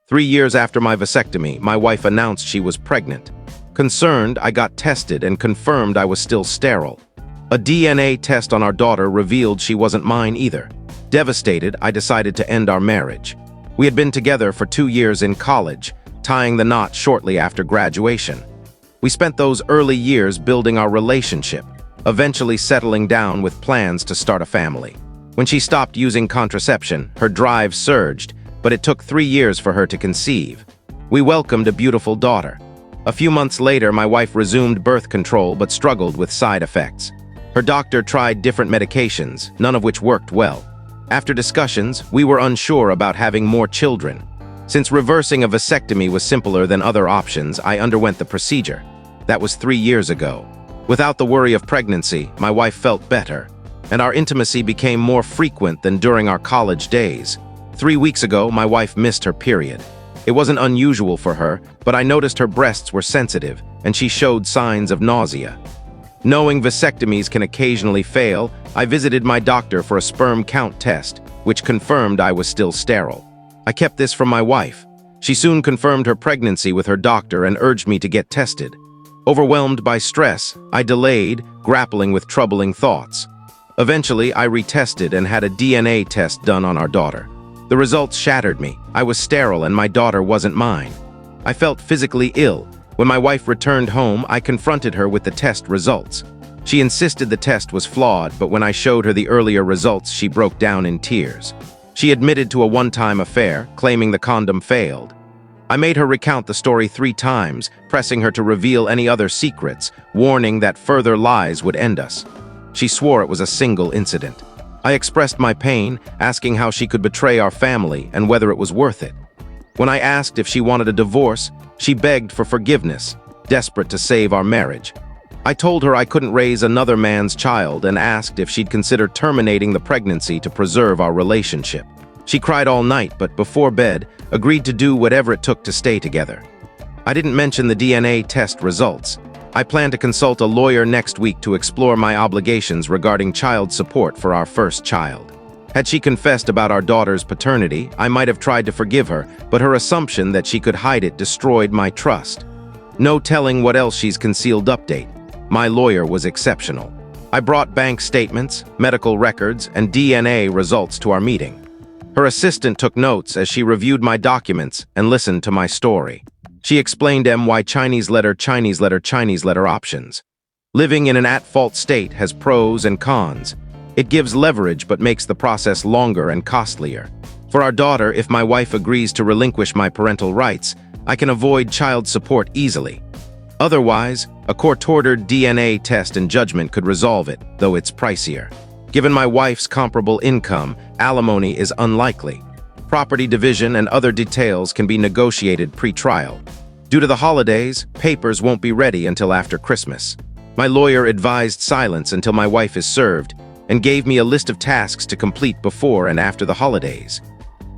3 years after my vasectomy, my wife announced she was pregnant. Concerned, I got tested and confirmed I was still sterile. A DNA test on our daughter revealed she wasn't mine either. Devastated, I decided to end our marriage. We had been together for 2 years in college, tying the knot shortly after graduation. We spent those early years building our relationship, eventually settling down with plans to start a family. When she stopped using contraception, her drive surged, but it took 3 years for her to conceive. We welcomed a beautiful daughter. A few months later, my wife resumed birth control but struggled with side effects. Her doctor tried different medications, none of which worked well. After discussions, we were unsure about having more children. Since reversing a vasectomy was simpler than other options, I underwent the procedure. That was 3 years ago. Without the worry of pregnancy, my wife felt better, and our intimacy became more frequent than during our college days. 3 weeks ago, my wife missed her period. It wasn't unusual for her, but I noticed her breasts were sensitive, and she showed signs of nausea. Knowing vasectomies can occasionally fail, I visited my doctor for a sperm count test, which confirmed I was still sterile. I kept this from my wife. She soon confirmed her pregnancy with her doctor and urged me to get tested. Overwhelmed by stress, I delayed, grappling with troubling thoughts. Eventually, I retested and had a DNA test done on our daughter. The results shattered me. I was sterile and my daughter wasn't mine. I felt physically ill. When my wife returned home, I confronted her with the test results. She insisted the test was flawed, but when I showed her the earlier results, she broke down in tears. She admitted to a one-time affair, claiming the condom failed. I made her recount the story 3 times, pressing her to reveal any other secrets, warning that further lies would end us. She swore it was a single incident. I expressed my pain, asking how she could betray our family and whether it was worth it. When I asked if she wanted a divorce, she begged for forgiveness, desperate to save our marriage. I told her I couldn't raise another man's child and asked if she'd consider terminating the pregnancy to preserve our relationship. She cried all night, but before bed, agreed to do whatever it took to stay together. I didn't mention the DNA test results. I plan to consult a lawyer next week to explore my obligations regarding child support for our first child. Had she confessed about our daughter's paternity, I might have tried to forgive her, but her assumption that she could hide it destroyed my trust. No telling what else she's concealed. Update. My lawyer was exceptional. I brought bank statements, medical records, and DNA results to our meeting. Her assistant took notes as she reviewed my documents and listened to my story. She explained why Chinese letter options. Living in an at-fault state has pros and cons. It gives leverage but makes the process longer and costlier. For our daughter, if my wife agrees to relinquish my parental rights, I can avoid child support easily. Otherwise, a court-ordered DNA test and judgment could resolve it, though it's pricier. Given my wife's comparable income, alimony is unlikely. Property division and other details can be negotiated pre-trial. Due to the holidays, papers won't be ready until after Christmas. My lawyer advised silence until my wife is served and gave me a list of tasks to complete before and after the holidays.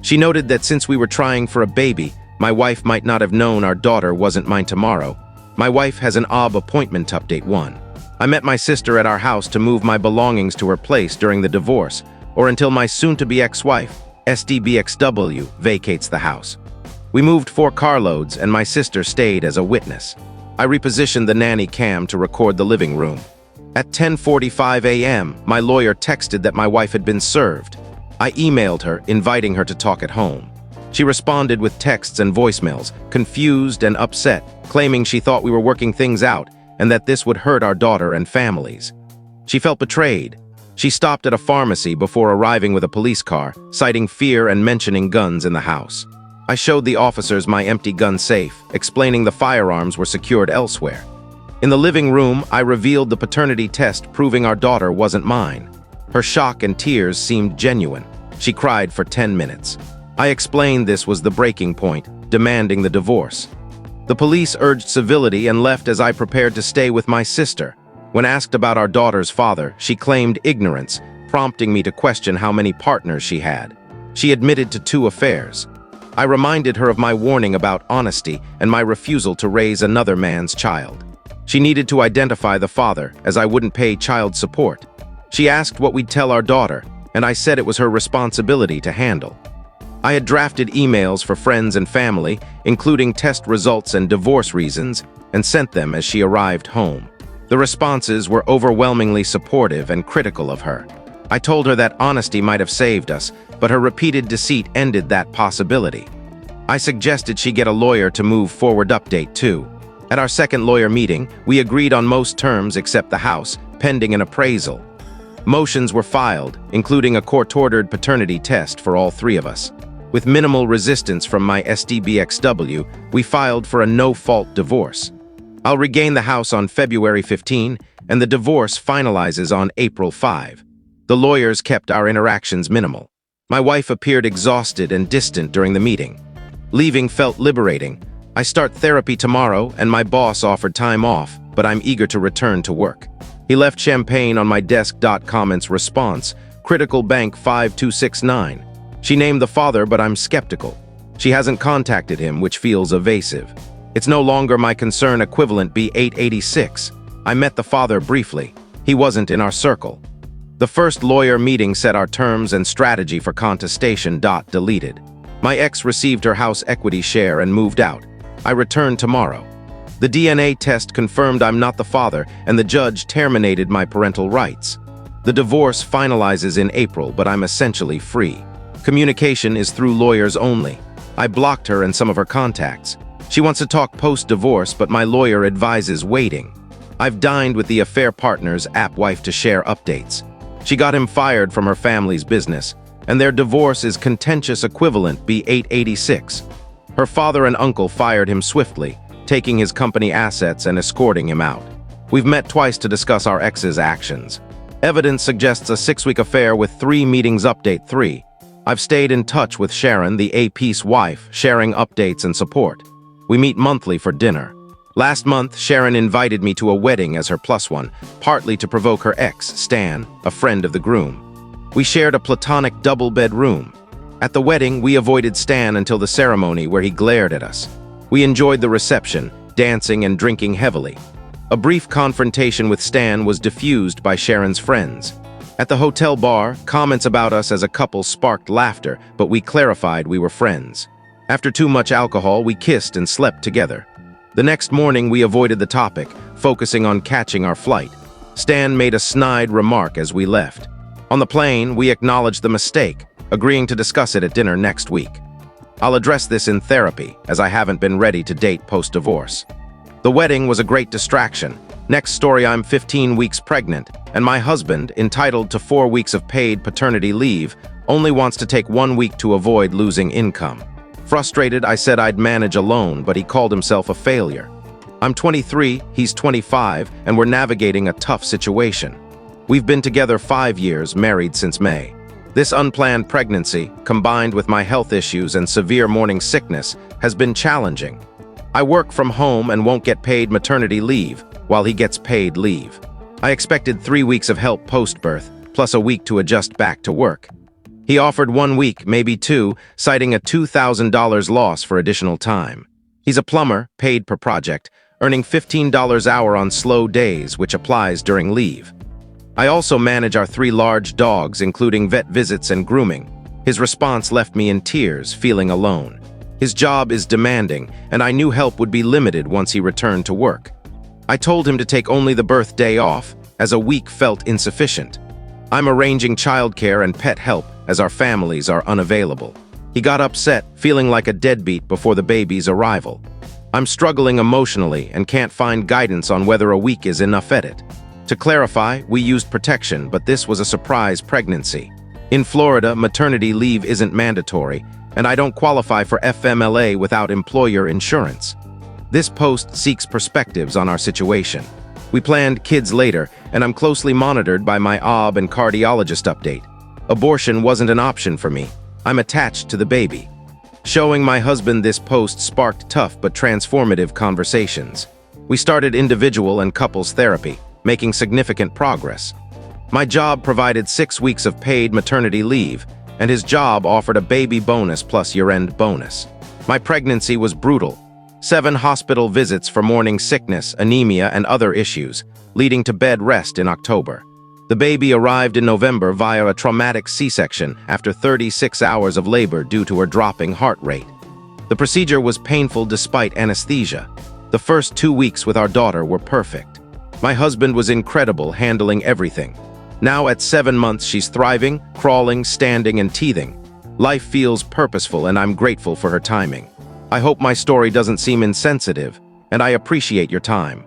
She noted that since we were trying for a baby, my wife might not have known our daughter wasn't mine tomorrow. My wife has an appointment. Update 1. I met my sister at our house to move my belongings to her place during the divorce, or until my soon-to-be ex-wife, SDBXW, vacates the house. We moved 4 carloads and my sister stayed as a witness. I repositioned the nanny cam to record the living room. At 10:45 a.m., my lawyer texted that my wife had been served. I emailed her, inviting her to talk at home. She responded with texts and voicemails, confused and upset, claiming she thought we were working things out and that this would hurt our daughter and families. She felt betrayed. She stopped at a pharmacy before arriving with a police car, citing fear and mentioning guns in the house. I showed the officers my empty gun safe, explaining the firearms were secured elsewhere. In the living room, I revealed the paternity test proving our daughter wasn't mine. Her shock and tears seemed genuine. She cried for 10 minutes. I explained this was the breaking point, demanding the divorce. The police urged civility and left as I prepared to stay with my sister. When asked about our daughter's father, she claimed ignorance, prompting me to question how many partners she had. She admitted to 2 affairs. I reminded her of my warning about honesty and my refusal to raise another man's child. She needed to identify the father, as I wouldn't pay child support. She asked what we'd tell our daughter, and I said it was her responsibility to handle. I had drafted emails for friends and family, including test results and divorce reasons, and sent them as she arrived home. The responses were overwhelmingly supportive and critical of her. I told her that honesty might have saved us, but her repeated deceit ended that possibility. I suggested she get a lawyer to move forward update too. At our second lawyer meeting, we agreed on most terms except the house, pending an appraisal. Motions were filed, including a court-ordered paternity test for all three of us. With minimal resistance from my SDBXW, we filed for a no-fault divorce. I'll regain the house on February 15, and the divorce finalizes on April 5. The lawyers kept our interactions minimal. My wife appeared exhausted and distant during the meeting. Leaving felt liberating. I start therapy tomorrow, and my boss offered time off, but I'm eager to return to work. He left champagne on my desk. Comments response, Critical Bank 5269. She named the father, but I'm skeptical. She hasn't contacted him, which feels evasive. It's no longer my concern. Equivalent B886. I met the father briefly. He wasn't in our circle. The first lawyer meeting set our terms and strategy for contestation. Deleted. My ex received her house equity share and moved out. I return tomorrow. The DNA test confirmed I'm not the father, and the judge terminated my parental rights. The divorce finalizes in April, but I'm essentially free. Communication is through lawyers only. I blocked her and some of her contacts. She wants to talk post-divorce, but my lawyer advises waiting. I've dined with the affair partner's app wife to share updates. She got him fired from her family's business, and their divorce is contentious. Equivalent B886. Her father and uncle fired him swiftly, taking his company assets and escorting him out. We've met twice to discuss our ex's actions. Evidence suggests a 6-week affair with 3 meetings. Update 3. I've stayed in touch with Sharon, the AP's wife, sharing updates and support. We meet monthly for dinner. Last month, Sharon invited me to a wedding as her +1, partly to provoke her ex, Stan, a friend of the groom. We shared a platonic double-bed room. At the wedding, we avoided Stan until the ceremony, where he glared at us. We enjoyed the reception, dancing and drinking heavily. A brief confrontation with Stan was diffused by Sharon's friends. At the hotel bar, comments about us as a couple sparked laughter, but we clarified we were friends. After too much alcohol, we kissed and slept together. The next morning, we avoided the topic, focusing on catching our flight. Stan made a snide remark as we left. On the plane, we acknowledged the mistake, agreeing to discuss it at dinner next week. I'll address this in therapy, as I haven't been ready to date post-divorce. The wedding was a great distraction. Next story, I'm 15 weeks pregnant, and my husband, entitled to 4 weeks of paid paternity leave, only wants to take 1 week to avoid losing income. Frustrated, I said I'd manage alone, but he called himself a failure. I'm 23, he's 25, and we're navigating a tough situation. We've been together 5 years, married since May. This unplanned pregnancy, combined with my health issues and severe morning sickness, has been challenging. I work from home and won't get paid maternity leave, while he gets paid leave. I expected 3 weeks of help post-birth, plus a week to adjust back to work. He offered 1 week, maybe 2, citing a $2,000 loss for additional time. He's a plumber, paid per project, earning $15 an hour on slow days, which applies during leave. I also manage our 3 large dogs, including vet visits and grooming. His response left me in tears, feeling alone. His job is demanding, and I knew help would be limited once he returned to work. I told him to take only the birthday off, as a week felt insufficient. I'm arranging childcare and pet help, as our families are unavailable. He got upset, feeling like a deadbeat before the baby's arrival. I'm struggling emotionally and can't find guidance on whether a week is enough. Edit. To clarify, we used protection, but this was a surprise pregnancy. In Florida, maternity leave isn't mandatory, and I don't qualify for FMLA without employer insurance. This post seeks perspectives on our situation. We planned kids later, and I'm closely monitored by my OB and cardiologist update. Abortion wasn't an option for me. I'm attached to the baby. Showing my husband this post sparked tough but transformative conversations. We started individual and couples therapy, making significant progress. My job provided 6 weeks of paid maternity leave, and his job offered a baby bonus plus year-end bonus. My pregnancy was brutal. 7 hospital visits for morning sickness, anemia, and other issues, leading to bed rest in October. The baby arrived in November via a traumatic C-section after 36 hours of labor due to her dropping heart rate. The procedure was painful despite anesthesia. The first 2 weeks with our daughter were perfect. My husband was incredible handling everything. Now at 7 months, she's thriving, crawling, standing, and teething. Life feels purposeful, and I'm grateful for her timing. I hope my story doesn't seem insensitive, and I appreciate your time.